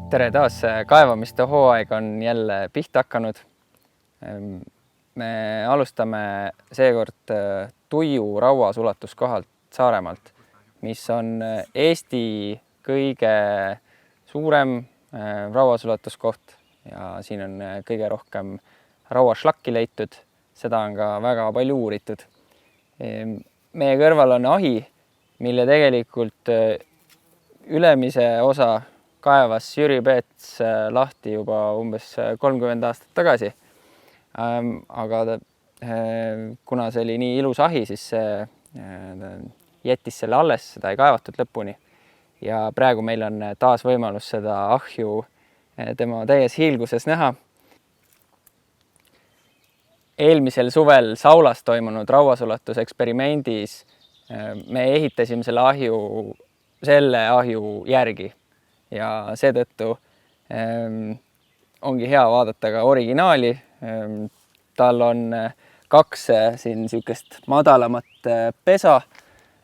Tere taas, kaevamiste hooaeg on jälle pihta hakanud. Me alustame seekord Tuiu rauasulatuskohalt Saaremaalt, mis on Eesti kõige suurem rauasulatuskoht ja siin on kõige rohkem rauašlakki leitud. Seda on ka väga palju uuritud. Meie kõrval on ahi, mille tegelikult ülemise osa kaevas Jüri Peets lahti juba umbes 30 aastat tagasi. Aga kuna see oli nii ilus ahi, siis jättis selle alles, seda ei kaevatud lõpuni. Ja praegu meil on taas võimalus seda ahju tema täies hiilguses näha. Eelmisel suvel Saulas toimunud rauasulatuseksperimendis me ehitasime selle ahju järgi. Ja seetõttu ongi hea vaadata ka originaali. Tal on kaks siin niisugust madalamat pesa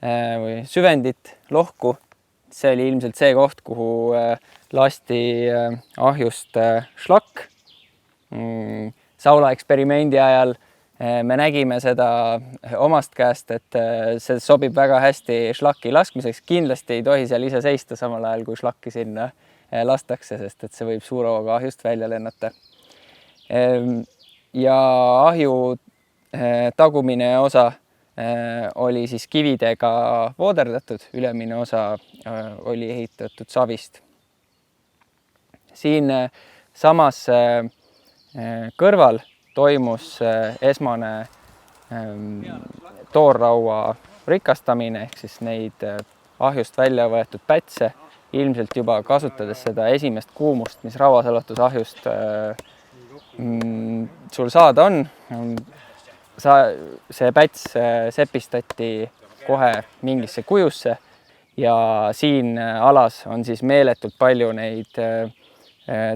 või süvendit, lohku. See oli ilmselt see koht, kuhu lasti ahjust šlakk. Saula eksperimendi ajal me nägime seda omast käest, et see sobib väga hästi šlaki laskmiseks. Kindlasti ei tohi seal ise seista samal ajal, kui šlakki sinna lastakse, sest et see võib suure hooga ahjust välja lennata. Ja ahju tagumine osa oli siis kividega vooderdatud, ülemine osa oli ehitatud savist. Siin samas kõrval toimus esmane toorraua rikastamine, ehk siis neid ahjust välja võetud pätse, ilmselt juba kasutades seda esimest kuumust, mis rauasulatusahjust sul saada on. See päts sepistati kohe mingisse kujusse ja siin alas on siis meeletult palju neid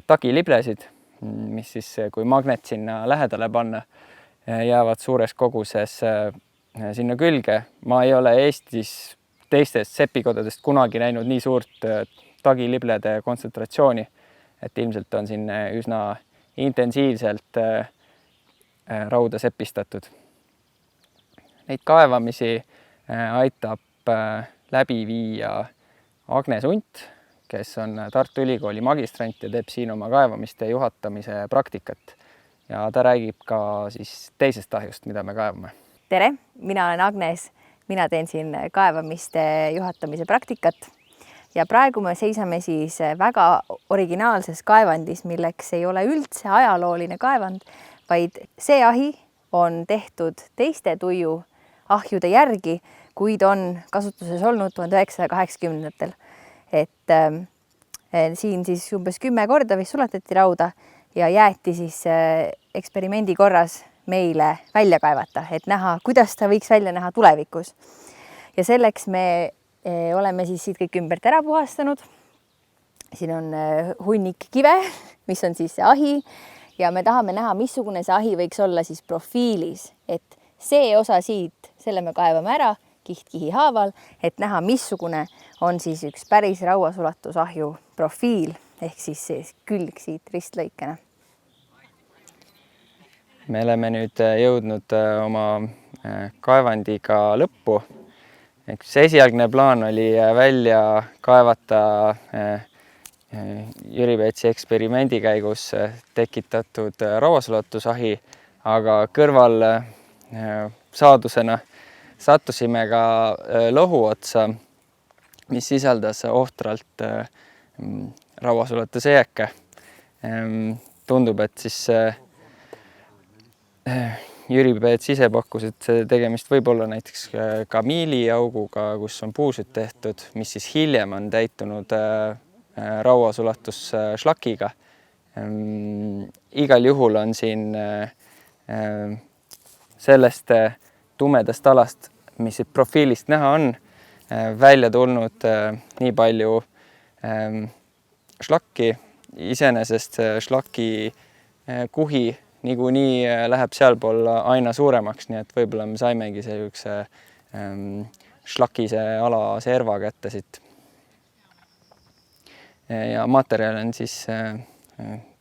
tagiliblesid, mis siis, kui magnet sinna lähedale panna, jäävad suures koguses sinna külge. Ma ei ole Eestis teistest sepikodadest kunagi näinud nii suurt tagiliblede kontsentratsiooni, et ilmselt on siin üsna intensiivselt rauda sepistatud. Neid kaevamisi aitab läbi viia Agnes Unt, kes on Tartu Ülikooli magistrant ja teeb siin oma kaevamiste juhatamise praktikat. Ja ta räägib ka siis teisest ahjust, mida me kaevame. Tere, mina olen Agnes. Mina teen siin kaevamiste juhatamise praktikat. Ja praegu me seisame siis väga originaalses kaevandis, milleks ei ole üldse ajalooline kaevand, vaid see ahi on tehtud teiste Tuiu ahjude järgi, kuid on kasutuses olnud 1980-ndatel. Et siin siis umbes 10 korda vist sulatati rauda ja jäeti siis eksperimendi korras meile välja kaevata, et näha, kuidas ta võiks välja näha tulevikus. Ja selleks me oleme siis siit kõik ümbert ära puhastanud. Siin on hunnik kive, mis on siis see ahi ja me tahame näha, missugune see ahi võiks olla siis profiilis, et see osa siit, selle me kaevame ära kiht-kihi haaval, et näha, missugune on siis üks päris rauasulatusahju profiil, ehk siis külg siit ristlõikena. Me oleme nüüd jõudnud oma kaevandiga lõppu. Esialgne plaan oli välja kaevata Jüri Peetsi eksperimendi käigus tekitatud rauasulatusahi, aga kõrval saadusena sattusime ka lohu otsa, mis sisaldas ohtralt rauasulatuse jääke. Tundub, et siis Jüri Peets ise pakkus, et tegemist võib olla näiteks kamiiliauguga, kus on puusütt tehtud, mis siis hiljem on täitunud rauasulatusšlakiga. Igal juhul on siin sellest tumedast alast, mis profiilist näha on, välja tulnud nii palju šlakki. Iseenesest šlaki kuhi niikuinii läheb sealpool aina suuremaks, nii et võib-olla me saimegi sellise šlakise ala serva kätte siit. ja materjal on siis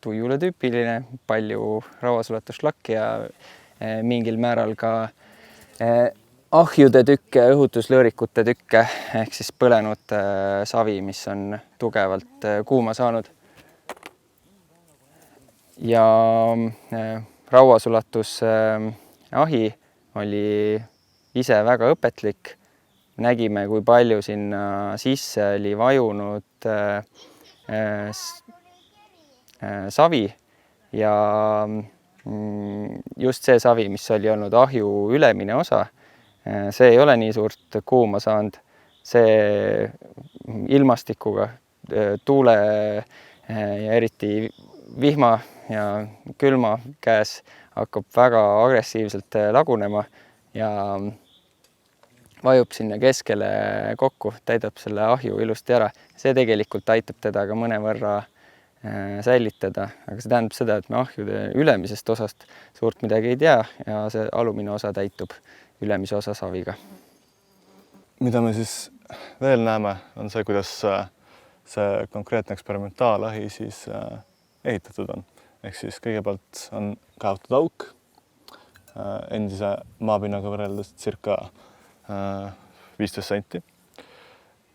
tuiule tüüpiline, palju rauasulatusslakki ja mingil määral ka ahjude tükke, õhutuslõõrikute tükke ehk siis põlenud savi, mis on tugevalt kuuma saanud. Ja rauasulatus ahi oli ise väga õpetlik. Nägime, kui palju sinna sisse oli vajunud savi ja just see savi, mis oli olnud ahju ülemine osa, see ei ole nii suurt kuuma saanud. See ilmastikuga, tuule ja eriti vihma ja külma käes hakkab väga agressiivselt lagunema ja vajub sinna keskele kokku, täidab selle ahju ilusti ära. See tegelikult aitab teda ka mõnevõrra säilitada, aga see tähendab seda, et me ahjude ülemisest osast suurt midagi ei tea ja see alumine osa täitub ülemise osa saviga. Mida me siis veel näeme, on see, kuidas see konkreetne eksperimentaalahi siis ehitatud on. Ehk siis kõigepealt on kaevatud auk endise maapinnaga võrreldes circa 15 senti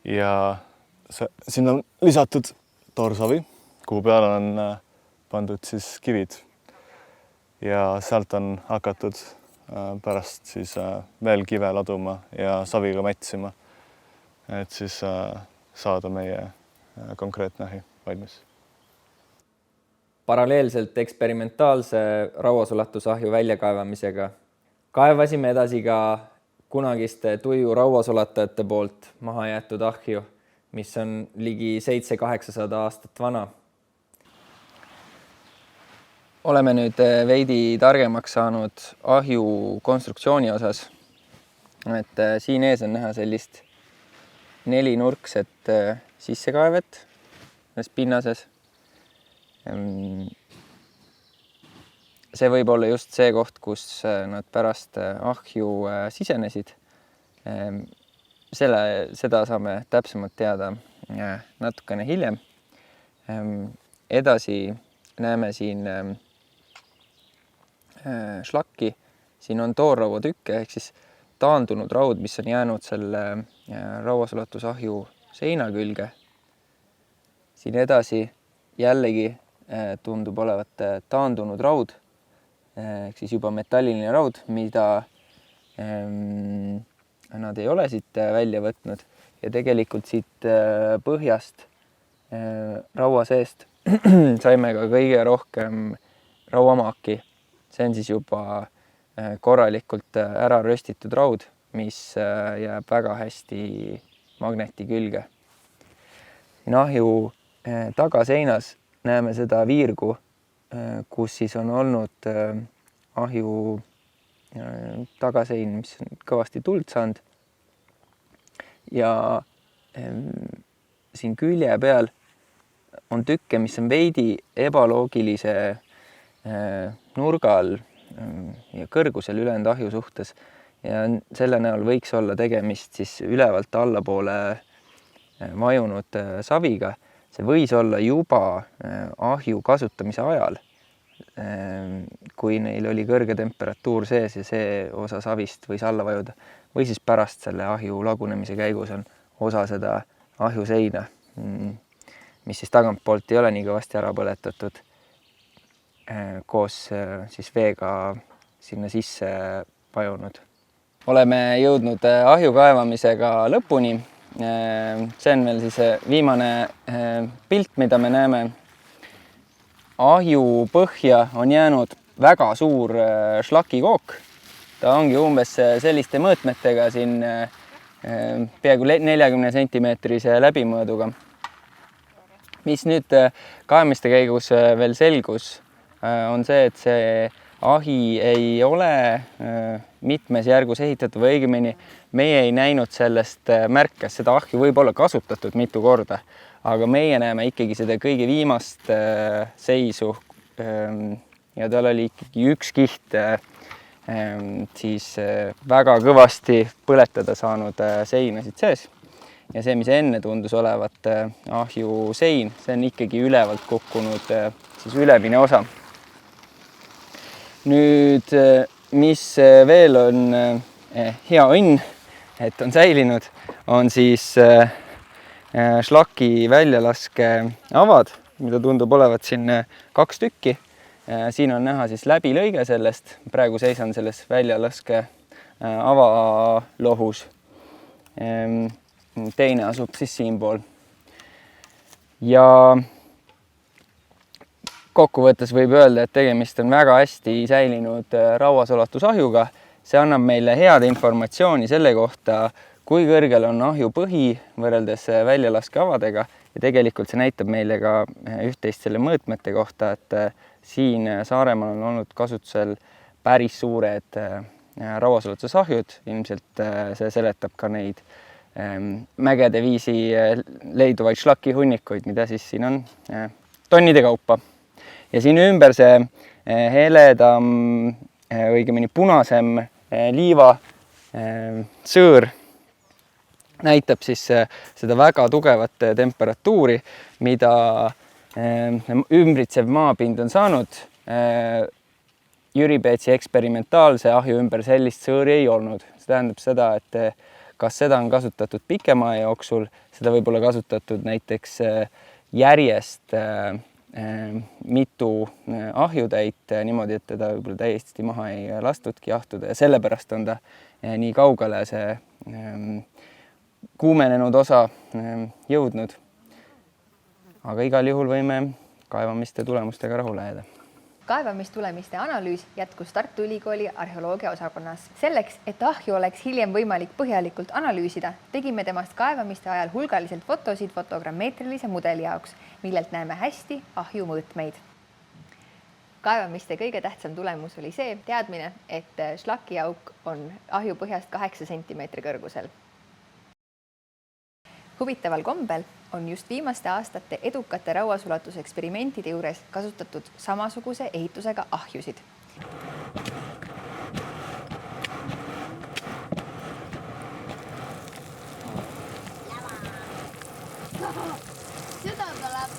ja sinna on lisatud toorsavi, kuhu peale on pandud siis kivid ja sealt on hakatud pärast siis veel kive laduma ja saviga mätsima, et siis saada meie konkreetne ahi valmis. Paralleelselt eksperimentaalse rauasulatusahju väljakaevamisega kaevasime edasi ka kunagiste tuiu rauasulatajate poolt maha jäetud ahju, mis on ligi 700–800 aastat vana. Oleme nüüd veidi targemaks saanud ahju konstruktsiooni osas. Et siin ees on näha sellist 4-nurkset sissekaevet pinnases. See võib olla just see koht, kus nad pärast ahju sisenesid. Seda saame täpsemalt teada natukene hiljem. Edasi näeme siin šlakki. Siin on toorrauatükke ehk siis taandunud raud, mis on jäänud selle rauasulatusahju seina külge. Siin edasi jällegi tundub olevat taandunud raud ehk siis juba metalliline raud, mida nad ei ole siit välja võtnud ja tegelikult siit põhjast raua seest saime ka kõige rohkem rauamaaki. See on siis juba korralikult ära röstitud raud, mis jääb väga hästi magneti külge. Siin ahju tagaseinas näeme seda viirgu, kus siis on olnud ahju tagasein, mis on kõvasti tuld saanud. Ja siin külje peal on tükke, mis on veidi ebaloogilise nurga all ja kõrgusel ülejäänud ahju suhtes. Ja selle näol võiks olla tegemist siis ülevalt allapoole vajunud saviga. See võis olla juba ahju kasutamise ajal, kui neil oli kõrge temperatuur sees ja see osa savist võis alla vajuda. Või siis pärast selle ahju lagunemise käigus on osa seda ahju seina, mis siis tagantpoolt ei ole nii kõvasti ära põletatud, koos siis veega sinna sisse vajunud. Oleme jõudnud ahju kaevamisega lõpuni. See on veel siis viimane pilt, mida me näeme. Ahju põhja on jäänud väga suur šlakikook. Ta ongi umbes selliste mõõtmetega siin peaaegu 40 sentimeetrise läbimõõduga. Mis nüüd kaemiste käigus veel selgus, on see, et see ahi ei ole mitmes järgus ehitatud või õigemini meie ei näinud sellest märke. Seda ahju võib olla kasutatud mitu korda, aga meie näeme ikkagi seda kõige viimast seisu ja tal oli ikkagi üks kiht siis väga kõvasti põletada saanud seinasid sees ja see, mis enne tundus olevat ahju sein, see on ikkagi ülevalt kukkunud siis ülemine osa. Nüüd, mis veel on hea õnn, et on säilinud, on siis šlaki väljalaske avad, mida tundub olevat siin 2 tükki. Siin on näha siis läbilõige sellest, praegu seisan selles väljalaske avalohus. Teine asub siis siinpool. Ja kokkuvõttes võib öelda, et tegemist on väga hästi säilinud rauasulatusahjuga. See annab meile head informatsiooni selle kohta, kui kõrgel on ahju põhi võrreldes väljalaskeavadega ja tegelikult see näitab meile ka üht-teist selle mõõtmete kohta, et siin Saaremaal on olnud kasutusel päris suured rauasulatusahjud. Ilmselt see seletab ka neid mägede viisi leiduvaid šlakihunnikuid, mida siis siin on tonnide kaupa. Ja siin ümber see heledam, õigemini punasem liiva sõõr näitab siis seda väga tugevat temperatuuri, mida ümbritsev maapind on saanud. Jüri Peetsi eksperimentaalse ahju ümber sellist sõõri ei olnud. See tähendab seda, et kas seda on kasutatud pikema aja jooksul, seda võib olla kasutatud näiteks järjest mitu ahjutäit niimoodi, et teda võib-olla täiesti maha ei lastudki jahtuda ja sellepärast on ta nii kaugele see kuumenenud osa jõudnud. Aga igal juhul võime kaevamiste tulemustega rahule jääda. Kaevamistulemiste analüüs jätkus Tartu Ülikooli arheoloogia osakonnas. Selleks, et ahju oleks hiljem võimalik põhjalikult analüüsida, tegime temast kaevamiste ajal hulgaliselt fotosid fotogrammeetrilise mudeli jaoks, millelt näeme hästi ahju mõõtmeid. Kaevamiste kõige tähtsam tulemus oli see teadmine, et šlakiauk on ahju põhjast 8 sentimeetri kõrgusel. Huvitaval kombel on just viimaste aastate edukate rauasulatuseksperimentide juures kasutatud samasuguse ehitusega ahjusid. Seda tuleb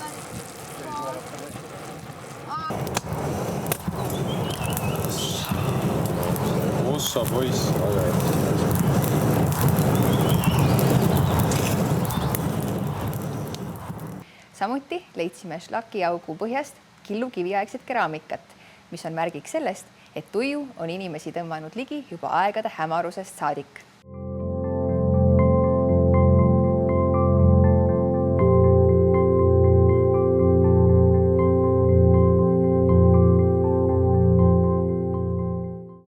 Ossa poiss, aga Samuti leidsime šlakiaugu põhjast killukiviaegset keraamikat, mis on märgiks sellest, et tuju on inimesi tõmmanud ligi juba aegade hämarusest saadik.